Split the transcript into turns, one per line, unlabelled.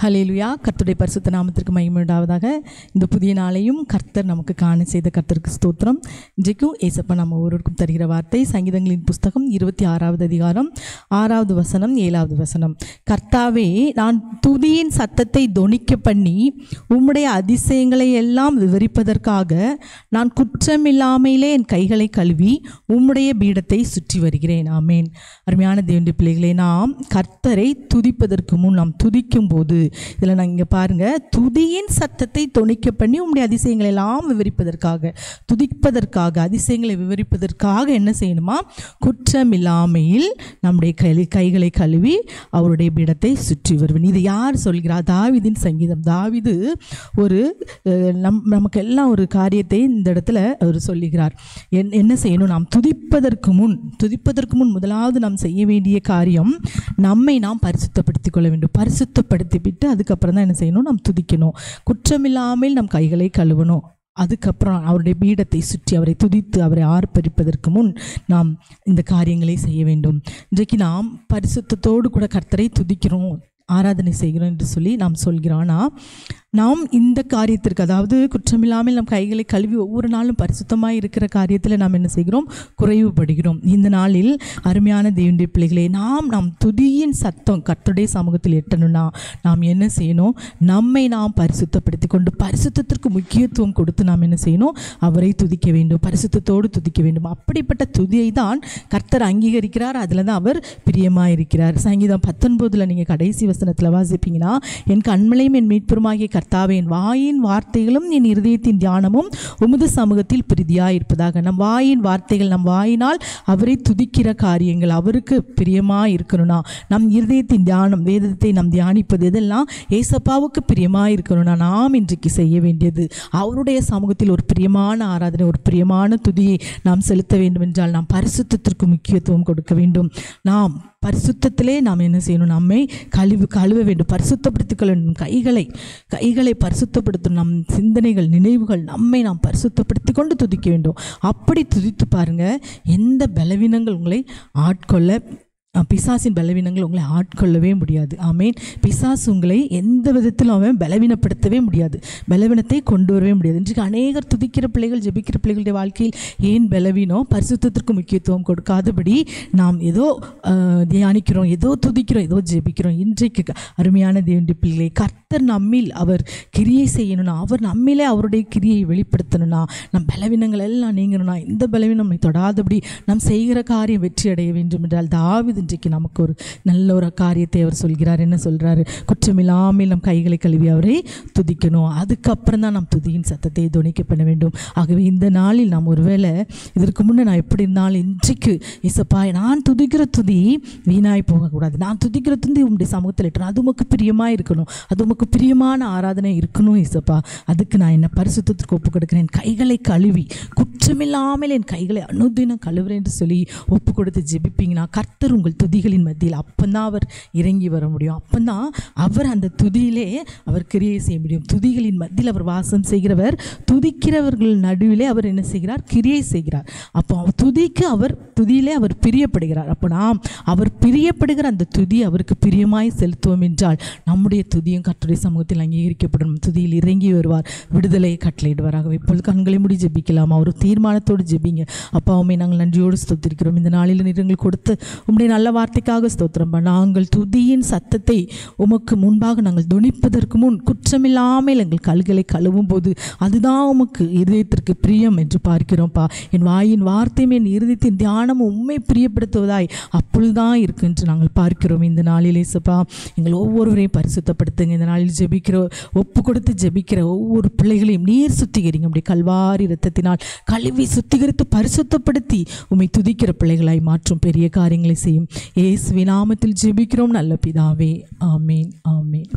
ஹல்லேலூயா. கர்த்தருடைய பரிசுத்த நாமத்திற்கு மகிமை உண்டாவதாக. இந்த புதிய நாளையும் கர்த்தர் நமக்கு காண செய்த கர்த்தருக்கு ஸ்தோத்திரம். இன்றைக்கும் ஏசப்பா நம்ம ஒவ்வொருவருக்கும் தருகிற வார்த்தை சங்கீதங்களின் புஸ்தகம் 26வது அதிகாரம் 6வது வசனம் 7வது வசனம். கர்த்தாவே, நான் துதியின் சத்தத்தை தொனிக்க பண்ணி உம்முடைய அதிசயங்களை எல்லாம் விவரிப்பதற்காக நான் குற்றமில்லாமலே என் கைகளை கழுவி உம்முடைய பீடத்தை சுற்றி வருகிறேன். ஆமேன். அருமையான தேவனுடைய பிள்ளைகளே, நாம் கர்த்தரை துதிப்பதற்கு முன் நாம் துதிக்கும் போது இதில் நான் இங்கே பாருங்கள், துதியின் சத்தத்தை தொனிக்க பண்ணி உங்களுடைய அதிசயங்களை எல்லாம் விவரிப்பதற்காக, துதிப்பதற்காக, அதிசயங்களை விவரிப்பதற்காக என்ன செய்யணுமா? குற்றமில்லாமையில் நம்முடைய கைகளை கழுவி அவருடைய பீடத்தை சுற்றி வருவேன். இது யார் சொல்கிறார்? தாவீதின் சங்கீதம். தாவீது ஒரு நமக்கு எல்லாம் ஒரு காரியத்தை இந்த இடத்துல அவர் சொல்லுகிறார். என்ன செய்யணும்? நாம் துதிப்பதற்கு முன் முதலாவது நாம் செய்ய வேண்டிய காரியம், நம்மை நாம் பரிசுத்தப்படுத்திக் கொள்ள வேண்டும். பரிசுத்தப்படுத்தி விட்டு அதுக்கப்புறம் தான் என்ன செய்யணும்? நாம் துதிக்கணும். குற்றமில்லாமல் நம் கைகளை கழுவணும். அதுக்கப்புறம் அவருடைய பீடத்தை சுற்றி அவரை துதித்து அவரை ஆர்ப்பரிப்பதற்கு முன் நாம் இந்த காரியங்களை செய்ய வேண்டும். இன்றைக்கு நாம் பரிசுத்தத்தோடு கூட கர்த்தரை துதிக்கிறோம், ஆராதனை செய்கிறோம் என்று சொல்லி நாம் சொல்கிறோம். ஆனால் நாம் இந்த காரியத்திற்கு, அதாவது குற்றமில்லாமல் நம் கைகளை கழுவி ஒவ்வொரு நாளும் பரிசுத்தமாக இருக்கிற காரியத்தில் நாம் என்ன செய்கிறோம்? குறைவுபடுகிறோம். இந்த நாளில் அருமையான தேவனுடைய பிள்ளைகளே, நாம் துதியின் சத்தம் கர்த்தருடைய சமூகத்தில் எட்டணும்னா நாம் என்ன செய்யணும்? நம்மை நாம் பரிசுத்தப்படுத்தி கொண்டு பரிசுத்தத்திற்கு முக்கியத்துவம் கொடுத்து நாம் என்ன செய்யணும்? அவரை துதிக்க வேண்டும், பரிசுத்தத்தோடு துதிக்க வேண்டும். அப்படிப்பட்ட துதியை தான் கர்த்தர் அங்கீகரிக்கிறார். அதில் தான் அவர் பிரியமாக இருக்கிறார். சங்கீதம் 19 நீங்கள் கடைசி வசனத்தில் வாசிப்பீங்கன்னா, என் கண்மலையும் என் மீட்புருமாகிய கர்த்தாவே, என் வாயின் வார்த்தைகளும் என் இருதயத்தின் தியானமும் உமது சமூகத்தில் பிரீதியாக இருப்பதாக. நம் வாயின் வார்த்தைகள், நம் வாயினால் அவரை துதிக்கிற காரியங்கள் அவருக்கு பிரியமாக இருக்கணும்னா, நம் இருதயத்தின் தியானம், வேதத்தை நாம் தியானிப்பது இதெல்லாம் ஏசப்பாவுக்கு பிரியமாக இருக்கணும்னா நாம் இன்றைக்கு செய்ய வேண்டியது அவருடைய சமூகத்தில் ஒரு பிரியமான ஆராதனை, ஒரு பிரியமான துதியை நாம் செலுத்த வேண்டும் என்றால் நாம் பரிசுத்தத்திற்கு முக்கியத்துவம் கொடுக்க வேண்டும். நாம் பரிசுத்தத்திலே நாம் என்ன செய்யணும்? நம்மை கழுவ வேண்டும், பரிசுத்தப்படுத்திக் கொள்ள வேண்டும். கைகளை பரிசுத்தப்படுத்தணும். நம் சிந்தனைகள், நினைவுகள், நம்மை நாம் பரிசுத்தப்படுத்தி கொண்டு துதிக்க வேண்டும். அப்படி துதித்து பாருங்கள், எந்த பலவீனங்கள் உங்களை ஆட்கொள்ள, பிசாசின் பலவீனங்கள் உங்களை ஆட்கொள்ளவே முடியாது. ஆமேன். பிசாசு உங்களை எந்த விதத்திலும் அவன் பலவீனப்படுத்தவே முடியாது, பலவீனத்தை கொண்டு வரவே முடியாது. இன்றைக்கு அநேகர் துதிக்கிற பிள்ளைகள், ஜெபிக்கிற பிள்ளைகளுடைய வாழ்க்கையில் ஏன் பலவீனம்? பரிசுத்தத்திற்கு முக்கியத்துவம் கொடுக்காதபடி நாம் ஏதோ தியானிக்கிறோம், ஏதோ துதிக்கிறோம், ஏதோ ஜெபிக்கிறோம். இன்றைக்கு அருமையான தேவனுடைய பிள்ளைகளை, கர்த்தர் நம்மில் அவர் கிரியை செய்யணும்னா, அவர் நம்மிலே அவருடைய கிரியை வெளிப்படுத்தணும்னா, நம் பலவீனங்கள் எல்லாம் நீங்கணும்னா, இந்த பலவீனம் நம்மை தொடாதபடி நாம் செய்கிற காரியம் வெற்றி அடைய வேண்டும் என்றால் தாவீது இன்றைக்கு நமக்கு ஒரு நல்ல ஒரு காரியத்தை அவர் சொல்கிறார். என்ன சொல்கிறாரு? குற்றமில்லாமல் நம் கைகளை கழுவி அவரை துதிக்கணும். அதுக்கப்புறம் தான் நாம் துதியின் சத்தத்தை தொனிக்க பண்ண வேண்டும். ஆகவே இந்த நாளில் நாம் ஒருவேளை இதற்கு முன்னே நான் எப்படி இருந்தாலும் இன்றைக்கு இசப்பா, நான் துதிக்கிற துதி வீணாய் போகக்கூடாது, நான் துதிக்கிற துதி உங்களுடைய சமூகத்தில் இட்டணும், அது உமக்கு பிரியமாக இருக்கணும், அது உமக்கு பிரியமான ஆராதனை இருக்கணும் இசப்பா. அதுக்கு நான் என்ன பரிசுத்தத்திற்கு ஒப்பு கொடுக்கிறேன். கைகளை கழுவி குற்றமில்லாமல் என் கைகளை அனுதினம் கழுவுறேன் என்று சொல்லி ஒப்பு கொடுத்து ஜெபிப்பீங்கன்னா கர்த்தர் உங்கள் துதிகளின் மத்தியில் அப்பந்தான் அவர் இறங்கி வர முடியும். அப்பந்தான் அவர் அந்த துதியிலே அவர் கிரியை செய்ய முடியும். துதிகளின் மத்தியில் அவர் வாசம் செய்கிறவர். துதிக்கிறவர்கள் நடுவிலே அவர் என்ன செய்கிறார்? கிரியை செய்கிறார். அப்போ துதியிலே அவர் பிரியப்படுகிறார். அப்போ நாம் அவர் பிரியப்படுகிற அந்த துதி அவருக்கு பிரியமாய் செலுத்துவோம் என்றால் நம்முடைய துதியும் கர்த்தருடைய சமூகத்தில் அங்கீகரிக்கப்படும். துதியில் இறங்கி வருவார், விடுதலையை கட்டளையிடுவாராக. இப்பொழுது கண்களை மூடி ஜெபிக்கலாமா? ஒரு தீர்மானத்தோடு ஜெபிங்க. அப்பாவுமே நாங்கள் நன்றியோடு ஸ்தோத்திரிக்கிறோம். இந்த நாளில் நீங்கள் கொடுத்து உம்முடைய நல்ல வார்த்தைக்காக ஸ்தோத்திரம். நாங்கள் துதியின் சத்தத்தை உமக்கு முன்பாக நாங்கள் துணிப்பதற்கு முன் குற்றமில்லாமல் எங்கள் கைகளை கழுவும் போது அதுதான் உமக்கு இருதயத்திற்கு பிரியம் என்று பார்க்கிறோம்ப்பா. என் வாயின் வார்த்தையும் என் இருதயத்தின் தியானமும் உண்மை பிரியப்படுத்துவதாய் அப்பொழுதுதான் இருக்கு என்று நாங்கள் பார்க்கிறோம். இந்த நாளில் இயேசுப்பா, எங்கள் ஒவ்வொருவரையும் பரிசுத்தப்படுத்துங்க. இந்த நாளில் ஜெபிக்கிற, ஒப்பு கொடுத்து ஜெபிக்கிற ஒவ்வொரு பிள்ளைகளையும் நீர் சுத்திகரிங்க. அப்படி கல்வாரி இரத்தத்தினால் கழுவி சுத்திகரித்து பரிசுத்தப்படுத்தி உம்மை துதிக்கிற பிள்ளைகளாய் மாற்றும் பெரிய காரியங்களை செய்யும். இயேசுவின் நாமத்தில் ஜெபிக்கிறோம் நல்ல பிதாவே. ஆமேன், ஆமேன்.